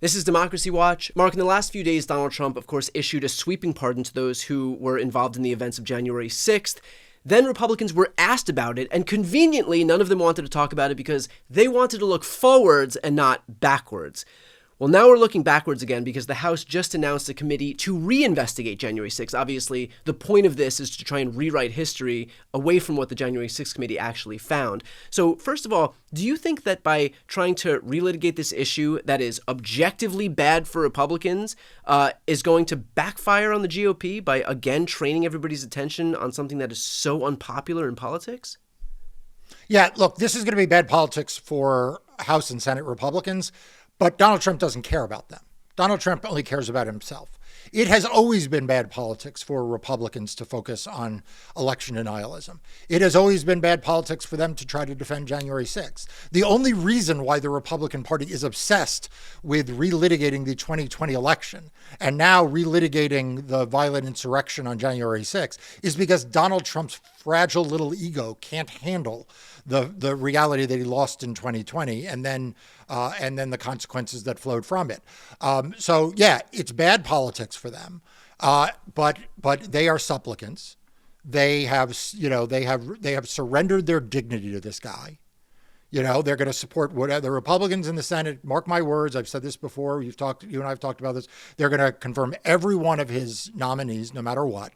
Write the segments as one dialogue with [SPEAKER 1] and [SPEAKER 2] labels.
[SPEAKER 1] This is Democracy Watch. Mark, in the last few days, Donald Trump, of course, issued a sweeping pardon to those who were involved in the events of January 6th. Then Republicans were asked about it, and conveniently, none of them wanted to talk about it because they wanted to look forwards and not backwards. Well, now we're looking backwards again because the House just announced a committee to reinvestigate January 6th. Obviously, the point of this is to try and rewrite history away from what the January 6th committee actually found. So, first of all, do you think that by trying to relitigate this issue that is objectively bad for Republicans is going to backfire on the GOP by, again, training everybody's attention on something that is so unpopular in politics?
[SPEAKER 2] Yeah, look, this is going to be bad politics for House and Senate Republicans. But Donald Trump doesn't care about them. Donald Trump only cares about himself. It has always been bad politics for Republicans to focus on election denialism. It has always been bad politics for them to try to defend January 6th. The only reason why the Republican Party is obsessed with relitigating the 2020 election and now relitigating the violent insurrection on January 6th is because Donald Trump's fragile little ego can't handle the reality that he lost in 2020 and then the consequences that flowed from it. So yeah, it's bad politics for them, but they are supplicants. They have surrendered their dignity to this guy. You know, they're going to support whatever the Republicans in the Senate. Mark my words. I've said this before. You and I have talked about this. They're going to confirm every one of his nominees, no matter what.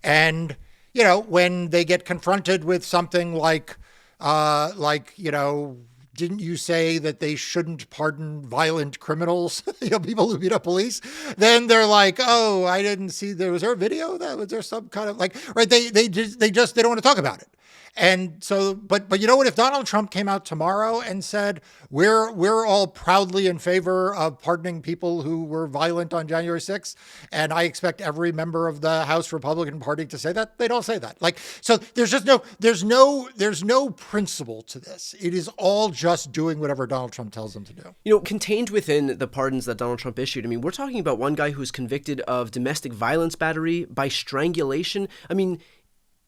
[SPEAKER 2] And you know, when they get confronted with something like, didn't you say that they shouldn't pardon violent criminals, people who beat up police? Then they're like, oh, I didn't see, was there a video? Was there some kind of right? They don't want to talk about it. And so, but you know what? If Donald Trump came out tomorrow and said, we're all proudly in favor of pardoning people who were violent on January 6th, and I expect every member of the House Republican Party to say that, they'd all say that. So there's no principle to this. It is all just doing whatever Donald Trump tells them to do.
[SPEAKER 1] You know, contained within the pardons that Donald Trump issued, I mean, we're talking about one guy who's convicted of domestic violence battery by strangulation. I mean,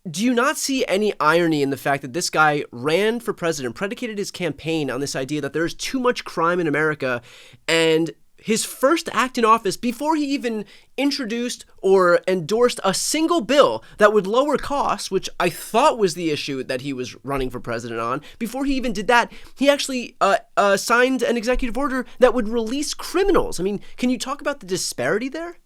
[SPEAKER 1] do you not see any irony in the fact that this guy ran for president, predicated his campaign on this idea that there's too much crime in America, and his first act in office, before he even introduced or endorsed a single bill that would lower costs, which I thought was the issue that he was running for president on, before he even did that, he actually signed an executive order that would release criminals. I mean, can you talk about the disparity there?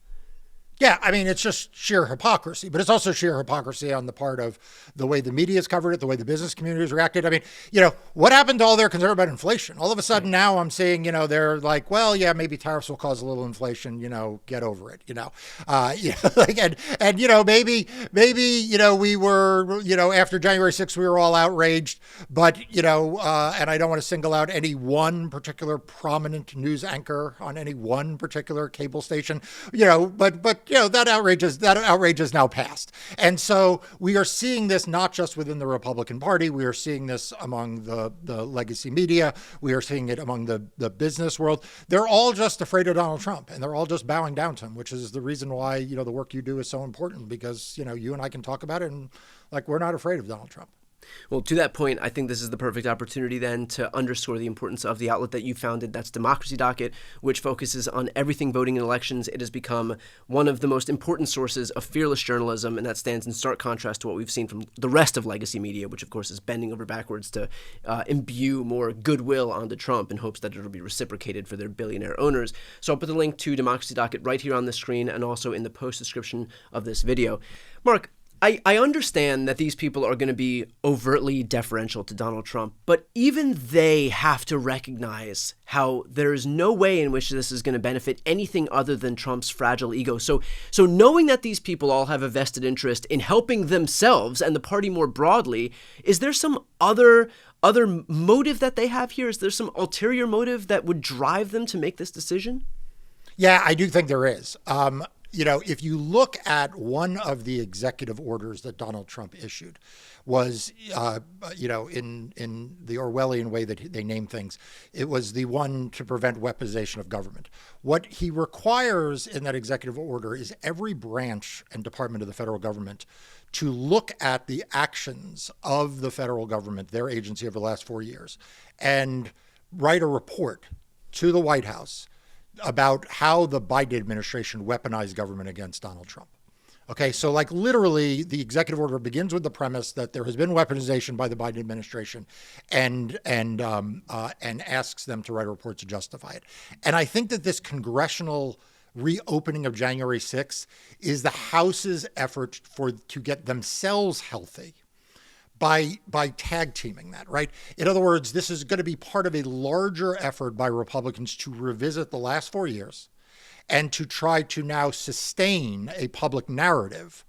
[SPEAKER 2] Yeah, I mean, it's just sheer hypocrisy, but it's also sheer hypocrisy on the part of the way the media has covered it, the way the business community has reacted. I mean, what happened to all their concern about inflation? All of a sudden now I'm seeing, they're like, well, yeah, maybe tariffs will cause a little inflation, get over it, maybe, we were, after January 6th, we were all outraged, but, and I don't want to single out any one particular prominent news anchor on any one particular cable station, but that outrage is now passed. And so we are seeing this not just within the Republican Party. We are seeing this among the legacy media. We are seeing it among the business world. They're all just afraid of Donald Trump, and they're all just bowing down to him, which is the reason why, the work you do is so important, because, you and I can talk about it and we're not afraid of Donald Trump.
[SPEAKER 1] Well, to that point, I think this is the perfect opportunity then to underscore the importance of the outlet that you founded. That's Democracy Docket, which focuses on everything voting in elections. It has become one of the most important sources of fearless journalism, and that stands in stark contrast to what we've seen from the rest of legacy media, which of course is bending over backwards to imbue more goodwill onto Trump in hopes that it'll be reciprocated for their billionaire owners. So I'll put the link to Democracy Docket right here on the screen and also in the post description of this video. Mark, I understand that these people are going to be overtly deferential to Donald Trump, but even they have to recognize how there is no way in which this is going to benefit anything other than Trump's fragile ego. So knowing that these people all have a vested interest in helping themselves and the party more broadly, is there some other motive that they have here? Is there some ulterior motive that would drive them to make this decision?
[SPEAKER 2] Yeah, I do think there is. If you look at one of the executive orders that Donald Trump issued was, in the Orwellian way that they name things, it was the one to prevent weaponization of government. What he requires in that executive order is every branch and department of the federal government to look at the actions of the federal government, their agency over the last 4 years, and write a report to the White House about how the Biden administration weaponized government against Donald Trump. Okay, so like literally the executive order begins with the premise that there has been weaponization by the Biden administration and asks them to write a report to justify it. And I think that this congressional reopening of January 6th is the House's effort to get themselves healthy by tag teaming that, right? In other words, this is going to be part of a larger effort by Republicans to revisit the last 4 years and to try to now sustain a public narrative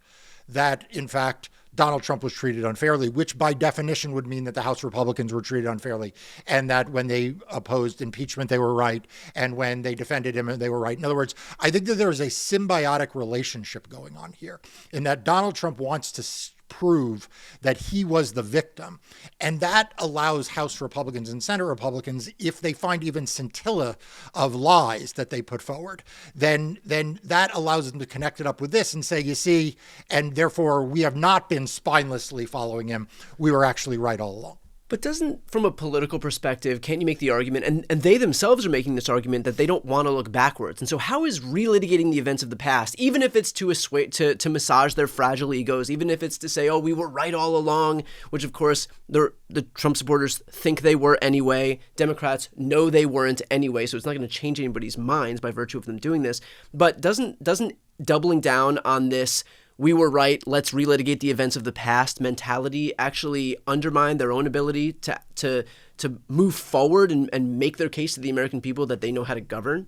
[SPEAKER 2] that, in fact, Donald Trump was treated unfairly, which by definition would mean that the House Republicans were treated unfairly, and that when they opposed impeachment, they were right, and when they defended him, they were right. In other words, I think that there is a symbiotic relationship going on here in that Donald Trump wants to prove that he was the victim. And that allows House Republicans and Senate Republicans, if they find even scintilla of lies that they put forward, then that allows them to connect it up with this and say, you see, and therefore we have not been spinelessly following him. We were actually right all along.
[SPEAKER 1] But doesn't, from a political perspective, can't you make the argument, and they themselves are making this argument, that they don't want to look backwards? And so how is relitigating the events of the past, even if it's to massage their fragile egos, even if it's to say, oh, we were right all along, which of course the Trump supporters think they were anyway, Democrats know they weren't anyway, so it's not going to change anybody's minds by virtue of them doing this. But doesn't doubling down on this we were right, let's relitigate the events of the past mentality actually undermine their own ability to move forward and make their case to the American people that they know how to govern?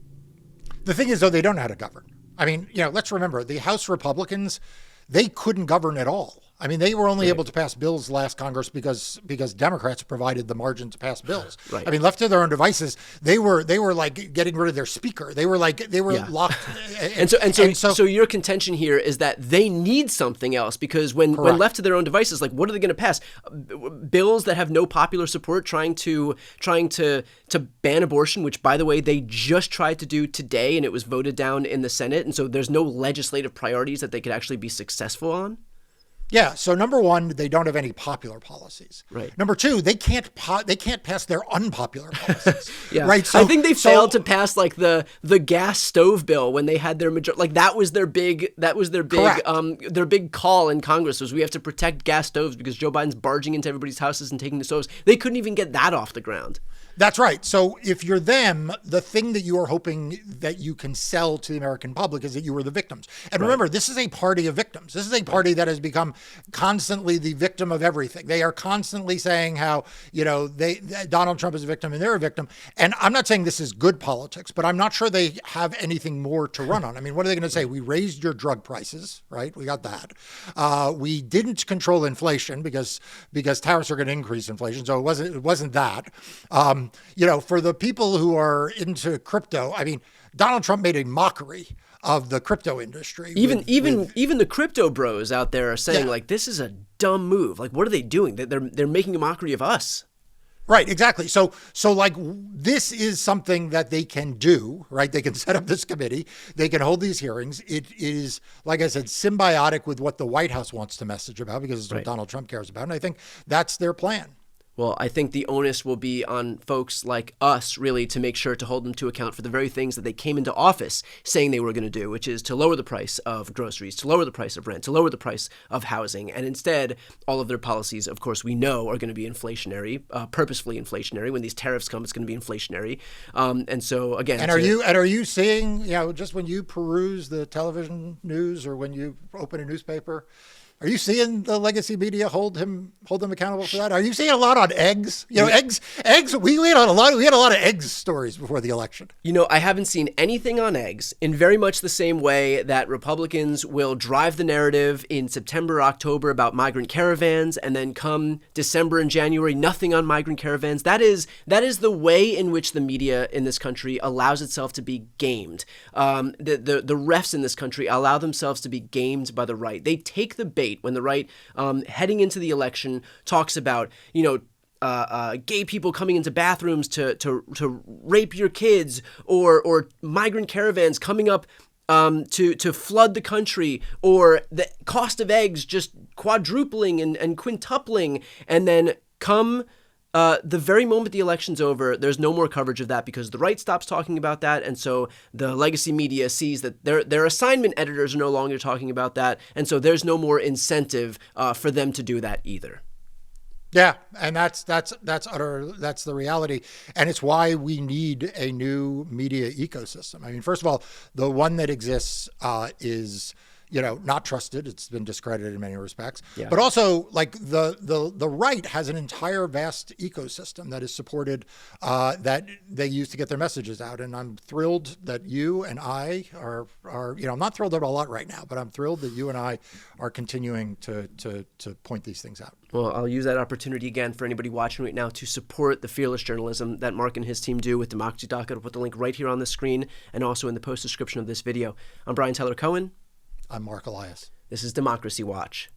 [SPEAKER 2] The thing is, though, they don't know how to govern. I mean, let's remember, the House Republicans, they couldn't govern at all. I mean, they were only able to pass bills last Congress because Democrats provided the margin to pass bills.
[SPEAKER 1] Right.
[SPEAKER 2] I mean, left to their own devices, they were like getting rid of their speaker. They were locked.
[SPEAKER 1] So your contention here is that they need something else, because when left to their own devices, like, what are they going to pass? Bills that have no popular support, trying to ban abortion, which, by the way, they just tried to do today and it was voted down in the Senate. And so there's no legislative priorities that they could actually be successful on.
[SPEAKER 2] Yeah. So number one, they don't have any popular policies.
[SPEAKER 1] Right.
[SPEAKER 2] Number two, they can't pass their unpopular policies.
[SPEAKER 1] Yeah.
[SPEAKER 2] Right.
[SPEAKER 1] So I think they failed to pass like the gas stove bill when they had their majority. Like that was their big call in Congress was we have to protect gas stoves because Joe Biden's barging into everybody's houses and taking the stoves. They couldn't even get that off the ground.
[SPEAKER 2] That's right. So if you're them, the thing that you are hoping that you can sell to the American public is that you were the victims. And remember, this is a party of victims. This is a party that has become constantly the victim of everything. They are constantly saying how, Donald Trump is a victim and they're a victim. And I'm not saying this is good politics, but I'm not sure they have anything more to run on. I mean, what are they going to say? We raised your drug prices, right? We got that. We didn't control inflation because tariffs are going to increase inflation. So it wasn't that. For the people who are into crypto, I mean, Donald Trump made a mockery of the crypto industry. Even
[SPEAKER 1] the crypto bros out there are saying like, this is a dumb move. Like, what are they doing? They're making a mockery of us.
[SPEAKER 2] Right, exactly. So like this is something that they can do, right? They can set up this committee. They can hold these hearings. It is, like I said, symbiotic with what the White House wants to message about because it's what Donald Trump cares about. And I think that's their plan.
[SPEAKER 1] Well, I think the onus will be on folks like us, really, to make sure to hold them to account for the very things that they came into office saying they were going to do, which is to lower the price of groceries, to lower the price of rent, to lower the price of housing. And instead, all of their policies, of course, we know are going to be inflationary, purposefully inflationary. When these tariffs come, it's going to be inflationary. And so, again...
[SPEAKER 2] And are you seeing, just when you peruse the television news or when you open a newspaper... Are you seeing the legacy media hold them accountable for that? Are you seeing a lot on eggs? Eggs. We had a lot of eggs stories before the election.
[SPEAKER 1] I haven't seen anything on eggs in very much the same way that Republicans will drive the narrative in September, October about migrant caravans, and then come December and January, nothing on migrant caravans. That is the way in which the media in this country allows itself to be gamed. The refs in this country allow themselves to be gamed by the right. They take the bait when the right, heading into the election, talks about, gay people coming into bathrooms to rape your kids, or migrant caravans coming up to flood the country, or the cost of eggs just quadrupling and quintupling, and then come The very moment the election's over, there's no more coverage of that because the right stops talking about that, and so the legacy media sees that their assignment editors are no longer talking about that, and so there's no more incentive for them to do that either.
[SPEAKER 2] Yeah, and that's the reality, and it's why we need a new media ecosystem. I mean, first of all, the one that exists is, not trusted. It's been discredited in many respects. Yeah. But also, like the right has an entire vast ecosystem that is supported that they use to get their messages out. And I'm thrilled that you and I are I'm not thrilled about a lot right now, but I'm thrilled that you and I are continuing to point these things out.
[SPEAKER 1] Well, I'll use that opportunity again for anybody watching right now to support the fearless journalism that Marc and his team do with Democracy Docket. I'll put the link right here on the screen and also in the post description of this video. I'm Brian Tyler Cohen.
[SPEAKER 2] I'm Marc Elias.
[SPEAKER 1] This is Democracy Watch.